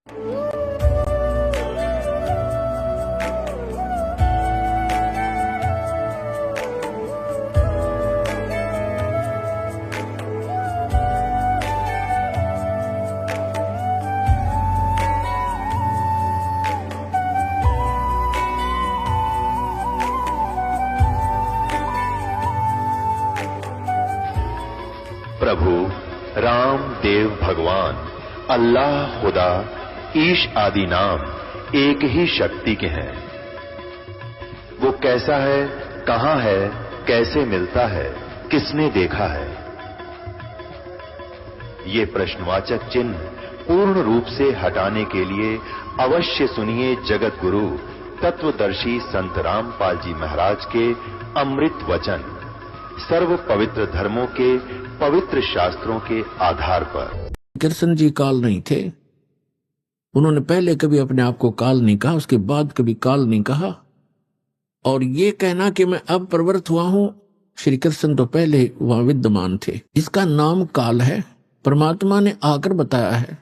प्रभु राम देव भगवान अल्लाह खुदा ईश आदि नाम एक ही शक्ति के हैं। वो कैसा है, कहां है, कैसे मिलता है, किसने देखा है? ये प्रश्नवाचक चिन्ह पूर्ण रूप से हटाने के लिए अवश्य सुनिए जगत गुरु तत्वदर्शी संत रामपाल जी महाराज के अमृत वचन सर्व पवित्र धर्मों के पवित्र शास्त्रों के आधार पर। कृष्ण जी काल नहीं थे। उन्होंने पहले कभी अपने आप को काल नहीं कहा, उसके बाद कभी काल नहीं कहा। और ये कहना कि मैं अब प्रवृत्त हुआ हूं, श्री कृष्ण तो पहले वहां विद्यमान थे। इसका नाम काल है। परमात्मा ने आकर बताया है,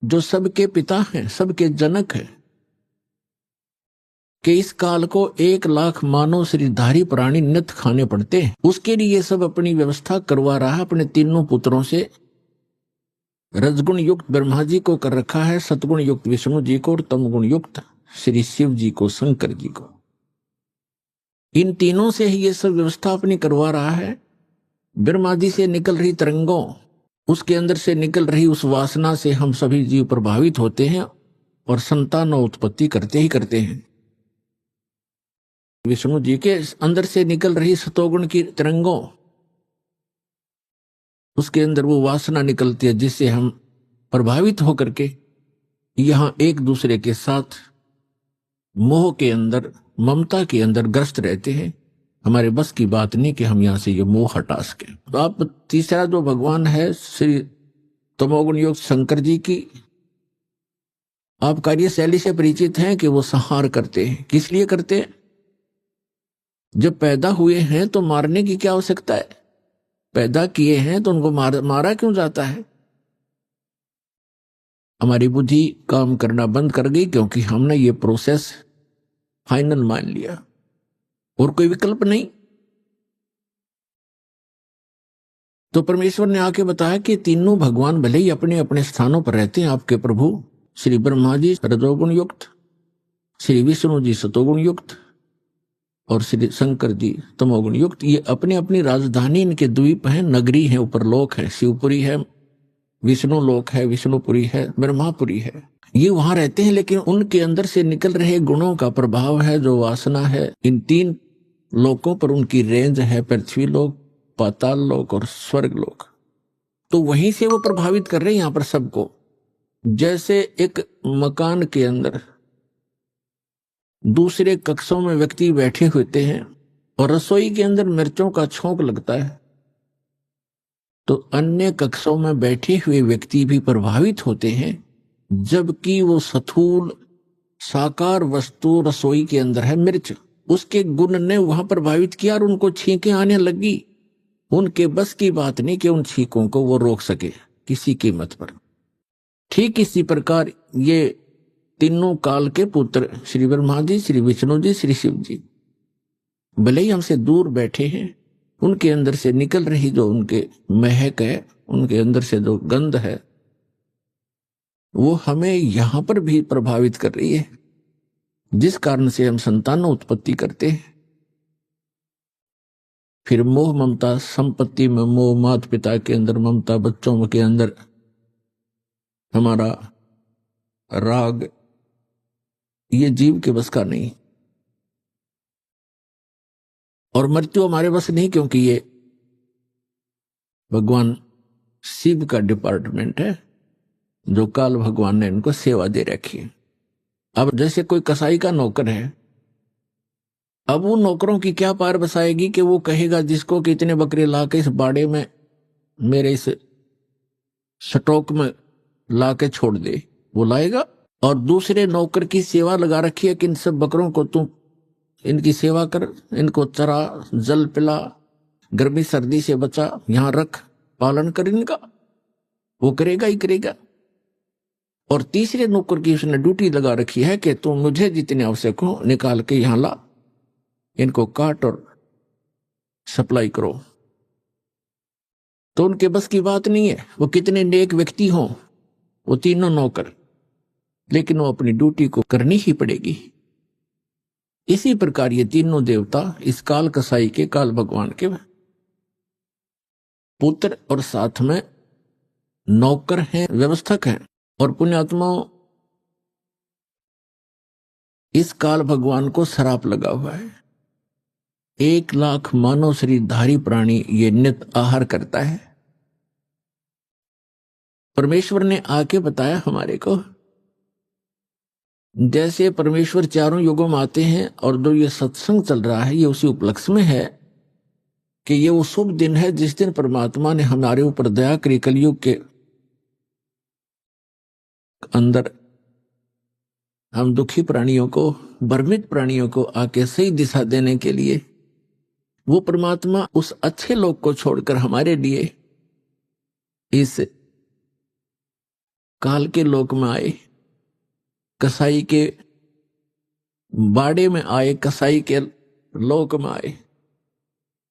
जो सबके पिता हैं, सबके जनक हैं, कि इस काल को 1,00,000 मानव शरीरधारी प्राणी नित्य खाने पड़ते हैं। उसके लिए सब अपनी व्यवस्था करवा रहा है। अपने तीनों पुत्रों से रजगुण युक्त ब्रह्मा जी को कर रखा है, सतगुण युक्त विष्णु जी को और तमगुण युक्त श्री शिव जी को, शंकर जी को। इन तीनों से ही ये सब व्यवस्था अपनी करवा रहा है। ब्रह्मा जी से निकल रही तरंगों, उसके अंदर से निकल रही उस वासना से हम सभी जीव प्रभावित होते हैं और संतान उत्पत्ति करते ही करते हैं। विष्णु जी के अंदर से निकल रही सतोगुण की तरंगों, उसके अंदर वो वासना निकलती है जिससे हम प्रभावित होकर के यहां एक दूसरे के साथ मोह के अंदर, ममता के अंदर ग्रस्त रहते हैं। हमारे बस की बात नहीं कि हम यहां से ये मोह हटा सके। तो आप तीसरा जो भगवान है श्री तमोगुण युक्त शंकर जी की आप कार्यशैली से परिचित हैं कि वो संहार करते हैं। किस लिए करते हैं? जब पैदा हुए हैं तो मारने की क्या आवश्यकता है? पैदा किए हैं तो उनको मारा क्यों जाता है? हमारी बुद्धि काम करना बंद कर गई क्योंकि हमने ये प्रोसेस फाइनल मान लिया और कोई विकल्प नहीं। तो परमेश्वर ने आके बताया कि तीनों भगवान भले ही अपने अपने स्थानों पर रहते हैं। आपके प्रभु श्री ब्रह्मा जी रजोगुण युक्त, श्री विष्णु जी सतोगुण युक्त और श्री शंकर जी तमोगुण युक्त। ये अपनी अपनी राजधानी, इनके द्वीप हैं, नगरी है, ऊपर लोक है, शिवपुरी है, विष्णु लोक है, विष्णुपुरी है, ब्रह्मापुरी है। ये वहां रहते हैं, लेकिन उनके अंदर से निकल रहे गुणों का प्रभाव है, जो वासना है। इन 3 लोकों पर उनकी रेंज है, पृथ्वी लोक, पाताल लोक और स्वर्ग लोक। तो वहीं से वो प्रभावित कर रहे हैं यहां पर सबको। जैसे एक मकान के अंदर दूसरे कक्षों में व्यक्ति बैठे होते हैं और रसोई के अंदर मिर्चों का छोंक लगता है, तो अन्य कक्षों में बैठे हुए व्यक्ति भी प्रभावित होते हैं, जबकि वो स्थूल साकार वस्तु रसोई के अंदर है मिर्च, उसके गुण ने वहां प्रभावित किया और उनको छींकें आने लगी। उनके बस की बात नहीं कि उन छींकों को वो रोक सके किसी कीमत पर। ठीक इसी प्रकार ये तीनों काल के पुत्र श्री ब्रह्मा जी, श्री विष्णु जी, श्री शिव जी भले ही हमसे दूर बैठे हैं, उनके अंदर से निकल रही जो उनके महक है, उनके अंदर से जो गंध है, वो हमें यहां पर भी प्रभावित कर रही है, जिस कारण से हम संतान उत्पत्ति करते हैं। फिर मोह ममता, संपत्ति में मोह, माता पिता के अंदर ममता, बच्चों के अंदर हमारा राग, ये जीव के बस का नहीं। और मृत्यु हमारे बस नहीं, क्योंकि ये भगवान शिव का डिपार्टमेंट है, जो काल भगवान ने इनको सेवा दे रखी है। अब जैसे कोई कसाई का नौकर है, अब उन नौकरों की क्या पार बसाएगी कि वो कहेगा जिसको कि इतने बकरे ला के इस बाड़े में मेरे इस स्टॉक में ला के छोड़ दे, वो लाएगा। और दूसरे नौकर की सेवा लगा रखी है कि इन सब बकरों को तू इनकी सेवा कर, इनको चरा, जल पिला, गर्मी सर्दी से बचा, यहां रख, पालन कर इनका, वो करेगा ही करेगा। और तीसरे नौकर की उसने ड्यूटी लगा रखी है कि तुम मुझे जितने आवश्यक हो निकाल के यहां ला, इनको काट और सप्लाई करो। तो उनके बस की बात नहीं है, वो कितने नेक व्यक्ति हों वो तीनों नौकर, लेकिन वो अपनी ड्यूटी को करनी ही पड़ेगी। इसी प्रकार ये तीनों देवता इस काल कसाई के, काल भगवान के पुत्र और साथ में नौकर हैं, व्यवस्थक हैं। और पुण्यात्माओं, इस काल भगवान को श्राप लगा हुआ है। 1,00,000 मानव शरीरधारी प्राणी ये नित्य आहार करता है। परमेश्वर ने आके बताया हमारे को, जैसे परमेश्वर चारों युगों में आते हैं और जो ये सत्संग चल रहा है ये उसी उपलक्ष्य में है कि ये वो शुभ दिन है जिस दिन परमात्मा ने हमारे ऊपर दया करी। कलयुग के अंदर हम दुखी प्राणियों को, भ्रमित प्राणियों को आके सही दिशा देने के लिए वो परमात्मा उस अच्छे लोग को छोड़कर हमारे लिए इस काल के लोक में आए, कसाई के बाड़े में आए, कसाई के लोक में आए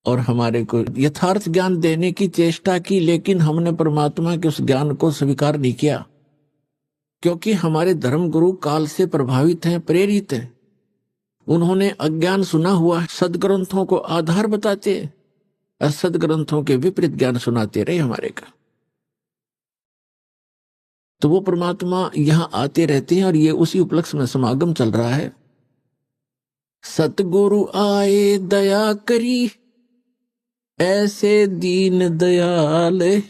और हमारे को यथार्थ ज्ञान देने की चेष्टा की। लेकिन हमने परमात्मा के उस ज्ञान को स्वीकार नहीं किया, क्योंकि हमारे धर्म गुरु काल से प्रभावित हैं, प्रेरित हैं। उन्होंने अज्ञान सुना हुआ, सदग्रंथों को आधार बताते और सदग्रंथों के विपरीत ज्ञान सुनाते रहे हमारे का। तो वो परमात्मा यहां आते रहते हैं और ये उसी उपलक्ष्य में समागम चल रहा है। सतगुरु आए दया करी, ऐसे दीन दयाल,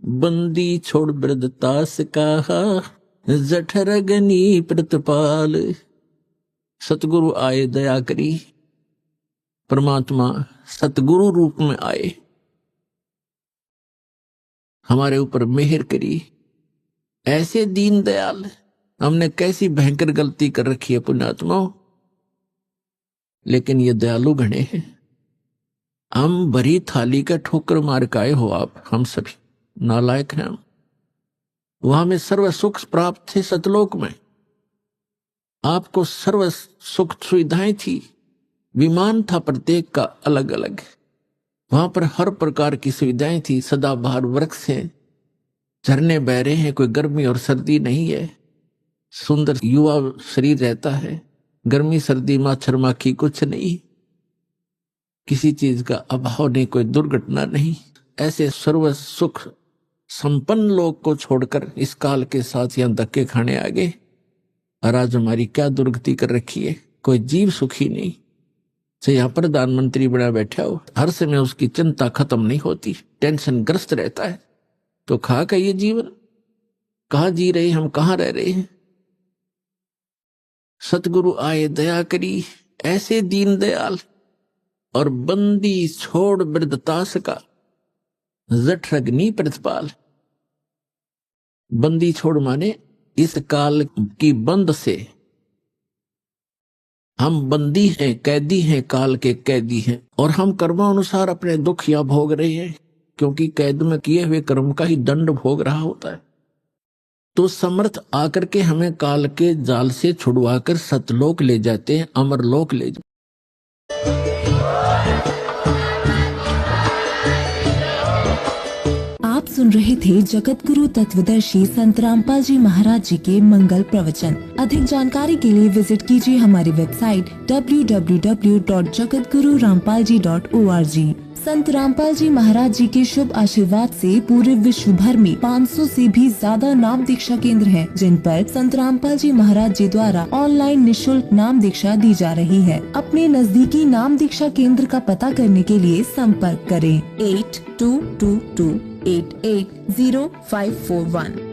बंदी छोड़ वृद्धतास कहा, जठरगनी प्रतिपाल। सतगुरु आए दया करी, परमात्मा सतगुरु रूप में आए, हमारे ऊपर मेहर करी। ऐसे दीन दयाल, हमने कैसी भयंकर गलती कर रखी है पुण्यात्माओं, लेकिन ये दयालु गणे हैं। हम भरी थाली का ठोकर मार के आए हो आप, हम सभी नालायक हैं हम। वहां में सर्व सुख प्राप्त थे सतलोक में, आपको सर्व सुख सुविधाएं थी, विमान था प्रत्येक का अलग अलग, वहां पर हर प्रकार की सुविधाएं थी। सदाबहार वृक्ष हैं, झरने बह रहे हैं, कोई गर्मी और सर्दी नहीं है, सुंदर युवा शरीर रहता है, गर्मी सर्दी मच्छर माखी कुछ नहीं, किसी चीज का अभाव नहीं, कोई दुर्घटना नहीं। ऐसे सर्व सुख संपन्न लोग को छोड़कर इस काल के साथ यहां धक्के खाने आ गए। और आज हमारी क्या दुर्गति कर रखी है, कोई जीव सुखी नहीं। से यहाँ प्रधानमंत्री बना बैठा हो, हर समय उसकी चिंता खत्म नहीं होती, टेंशन ग्रस्त रहता है। तो खा का ये जीवन कहाँ जी रहे, हम कहाँ रह रहे हैं। सतगुरु आए दया करी, ऐसे दीन दयाल, और बंदी छोड़ वृद्धतास का, जठरग्नि प्रतिपाल। बंदी छोड़ माने इस काल की बंद से हम बंदी हैं, कैदी हैं, काल के कैदी हैं, और हम कर्मानुसार अपने दुख या भोग रहे हैं, क्योंकि कैद में किए हुए कर्म का ही दंड भोग रहा होता है। तो समर्थ आकर के हमें काल के जाल से छुड़वाकर सतलोक ले जाते हैं, अमरलोक ले जाते। आप सुन रहे थे जगत गुरु तत्वदर्शी संत रामपाल जी महाराज जी के मंगल प्रवचन। अधिक जानकारी के लिए विजिट कीजिए हमारी वेबसाइट www.jagatgururampalji.org। संत रामपाल जी महाराज जी के शुभ आशीर्वाद से पूरे विश्व भर में 500 से भी ज्यादा नाम दीक्षा केंद्र हैं, जिन पर संत रामपाल जी महाराज जी द्वारा ऑनलाइन निशुल्क नाम दीक्षा दी जा रही है। अपने नजदीकी नाम दीक्षा केंद्र का पता करने के लिए संपर्क करें 8222880541।